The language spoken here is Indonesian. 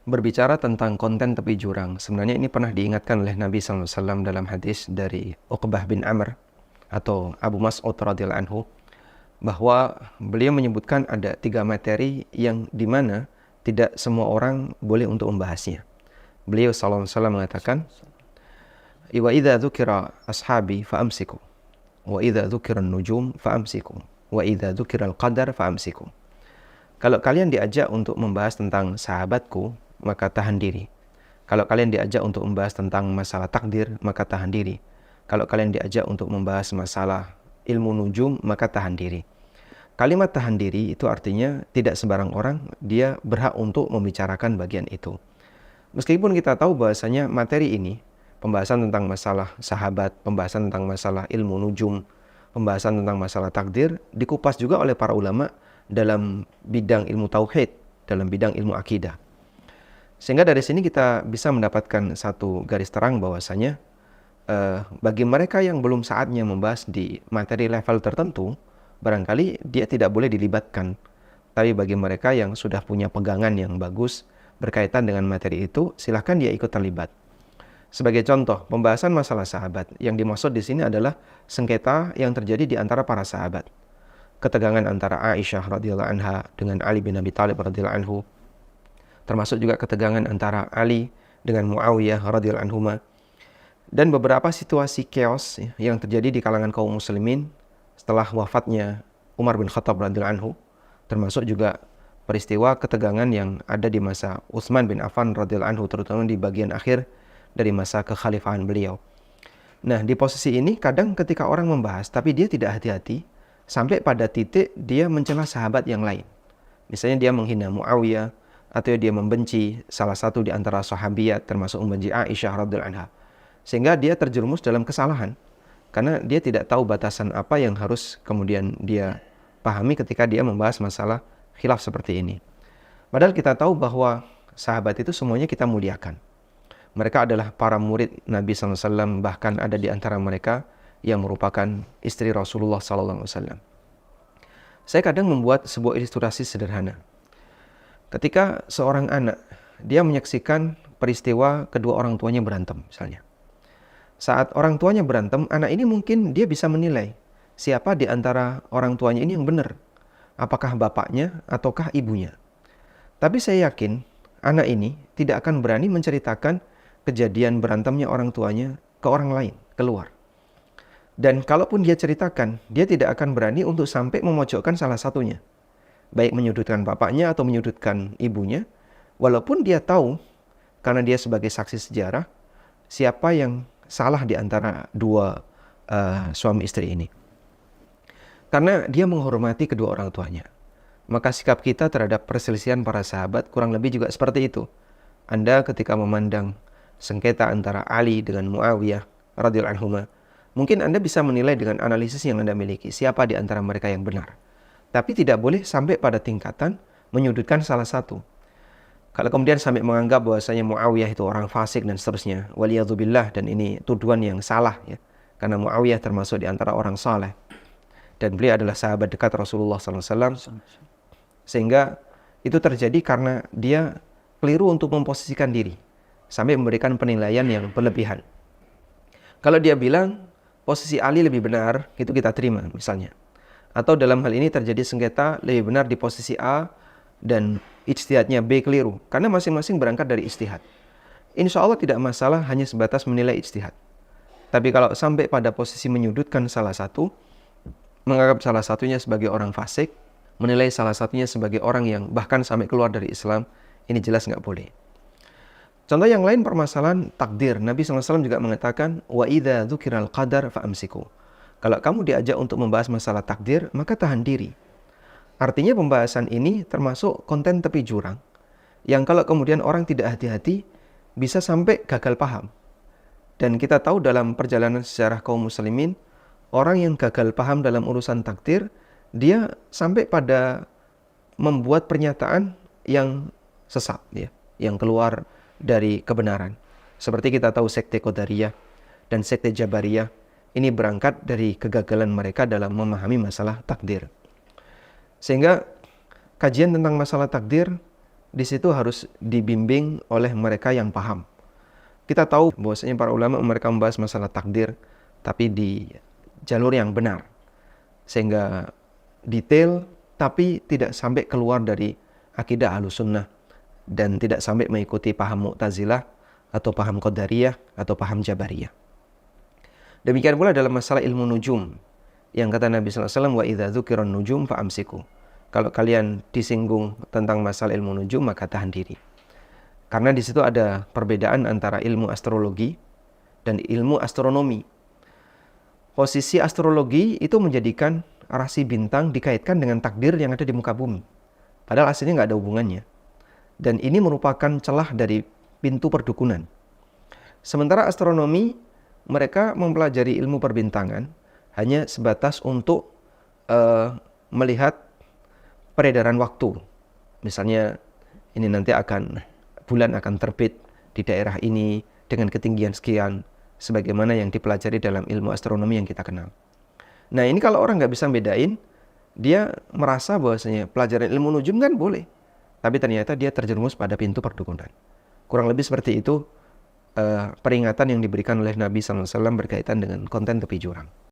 Berbicara tentang konten tepi jurang, sebenarnya ini pernah diingatkan oleh Nabi SAW dalam hadis dari Uqbah bin Amr atau Abu Mas'ud radhiyallahu anhu, bahwa beliau menyebutkan ada 3 materi yang dimana tidak semua orang boleh untuk membahasnya. Beliau SAW mengatakan, "Wa idza dzukira ashabi fa'amsiku, wa idza dzukira an-nujum fa'amsiku, wa idza dzukira al-qadar fa'amsiku." Kalau kalian diajak untuk membahas tentang sahabatku, maka tahan diri. Kalau kalian diajak untuk membahas tentang masalah takdir, maka tahan diri. Kalau kalian diajak untuk membahas masalah ilmu nujum, maka tahan diri. Kalimat tahan diri itu artinya tidak sembarang orang dia berhak untuk membicarakan bagian itu. Meskipun kita tahu bahwasanya materi ini, pembahasan tentang masalah sahabat, pembahasan tentang masalah ilmu nujum, pembahasan tentang masalah takdir, dikupas juga oleh para ulama dalam bidang ilmu tauhid, dalam bidang ilmu akidah. Sehingga dari sini kita bisa mendapatkan satu garis terang bahwasanya bagi mereka yang belum saatnya membahas di materi level tertentu, barangkali dia tidak boleh dilibatkan. Tapi bagi mereka yang sudah punya pegangan yang bagus berkaitan dengan materi itu, silahkan dia ikut terlibat. Sebagai contoh, pembahasan masalah sahabat yang dimaksud di sini adalah sengketa yang terjadi di antara para sahabat. Ketegangan antara Aisyah radhiyallahu anha dengan Ali bin Abi Thalib radhiyallahu anhu, termasuk juga ketegangan antara Ali dengan Muawiyah radhiyallahu anhuma, dan beberapa situasi chaos yang terjadi di kalangan kaum muslimin setelah wafatnya Umar bin Khattab radhiyallahu anhu, termasuk juga peristiwa ketegangan yang ada di masa Utsman bin Affan radhiyallahu anhu, terutama di bagian akhir dari masa kekhalifahan beliau. Nah, di posisi ini kadang ketika orang membahas tapi dia tidak hati-hati, sampai pada titik dia mencela sahabat yang lain. Misalnya dia menghina Muawiyah, atau dia membenci salah satu di antara sahabiyat, termasuk membenci Aisyah radhiyallahu anha. Sehingga dia terjerumus dalam kesalahan, karena dia tidak tahu batasan apa yang harus kemudian dia pahami ketika dia membahas masalah khilaf seperti ini. Padahal kita tahu bahwa sahabat itu semuanya kita muliakan. Mereka adalah para murid Nabi SAW, bahkan ada di antara mereka yang merupakan istri Rasulullah SAW. Saya kadang membuat sebuah ilustrasi sederhana. Ketika seorang anak, dia menyaksikan peristiwa kedua orang tuanya berantem misalnya. Saat orang tuanya berantem, anak ini mungkin dia bisa menilai siapa di antara orang tuanya ini yang benar. Apakah bapaknya ataukah ibunya. Tapi saya yakin anak ini tidak akan berani menceritakan kejadian berantemnya orang tuanya ke orang lain, keluar. Dan kalaupun dia ceritakan, dia tidak akan berani untuk sampai memojokkan salah satunya. Baik menyudutkan bapaknya atau menyudutkan ibunya, walaupun dia tahu, karena dia sebagai saksi sejarah, siapa yang salah di antara dua suami istri ini. Karena dia menghormati kedua orang tuanya. Maka sikap kita terhadap perselisihan para sahabat kurang lebih juga seperti itu. Anda ketika memandang sengketa antara Ali dengan Muawiyah radhiyallahu anhuma, mungkin Anda bisa menilai dengan analisis yang Anda miliki siapa di antara mereka yang benar. Tapi tidak boleh sampai pada tingkatan menyudutkan salah satu. Kalau kemudian sampai menganggap bahwasanya Muawiyah itu orang fasik dan seterusnya, waliyadzubillah, dan ini tuduhan yang salah ya. Karena Muawiyah termasuk di antara orang saleh dan beliau adalah sahabat dekat Rasulullah SAW. Sehingga itu terjadi karena dia keliru untuk memposisikan diri sampai memberikan penilaian yang berlebihan. Kalau dia bilang posisi Ali lebih benar, itu kita terima misalnya. Atau dalam hal ini terjadi sengketa lebih benar di posisi A dan ijtihadnya B keliru, karena masing-masing berangkat dari ijtihad. Insya Allah tidak masalah hanya sebatas menilai ijtihad. Tapi kalau sampai pada posisi menyudutkan salah satu, menganggap salah satunya sebagai orang fasik, menilai salah satunya sebagai orang yang bahkan sampai keluar dari Islam, ini jelas nggak boleh. Contoh yang lain permasalahan takdir. Nabi SAW juga mengatakan, wa idza dzukiral qadar fa'amsiku. Kalau kamu diajak untuk membahas masalah takdir, maka tahan diri. Artinya pembahasan ini termasuk konten tepi jurang, yang kalau kemudian orang tidak hati-hati, bisa sampai gagal paham. Dan kita tahu dalam perjalanan sejarah kaum muslimin, orang yang gagal paham dalam urusan takdir, dia sampai pada membuat pernyataan yang sesat, ya, yang keluar dari kebenaran. Seperti kita tahu sekte Qadariyah dan sekte Jabariyah, ini berangkat dari kegagalan mereka dalam memahami masalah takdir. Sehingga kajian tentang masalah takdir di situ harus dibimbing oleh mereka yang paham. Kita tahu bahwasanya para ulama mereka membahas masalah takdir, tapi di jalur yang benar. Sehingga detail, tapi tidak sampai keluar dari akidah Ahlussunnah dan tidak sampai mengikuti paham Mu'tazilah atau paham Qadariyah atau paham Jabariyah. Demikian pula dalam masalah ilmu nujum, yang kata Nabi SAW, wa idza dzukiran nujum fa'amsiku. Kalau kalian disinggung tentang masalah ilmu nujum, maka tahan diri. Karena di situ ada perbedaan antara ilmu astrologi dan ilmu astronomi. Posisi astrologi itu menjadikan rasi bintang dikaitkan dengan takdir yang ada di muka bumi. Padahal aslinya nggak ada hubungannya. Dan ini merupakan celah dari pintu perdukunan. Sementara astronomi, mereka mempelajari ilmu perbintangan hanya sebatas untuk melihat peredaran waktu. Misalnya ini nanti bulan akan terbit di daerah ini dengan ketinggian sekian, sebagaimana yang dipelajari dalam ilmu astronomi yang kita kenal. Nah ini kalau orang nggak bisa bedain, dia merasa bahwasanya pelajaran ilmu nujum kan boleh, tapi ternyata dia terjerumus pada pintu perdukunan. Kurang lebih seperti itu peringatan yang diberikan oleh Nabi SAW berkaitan dengan konten tepi jurang.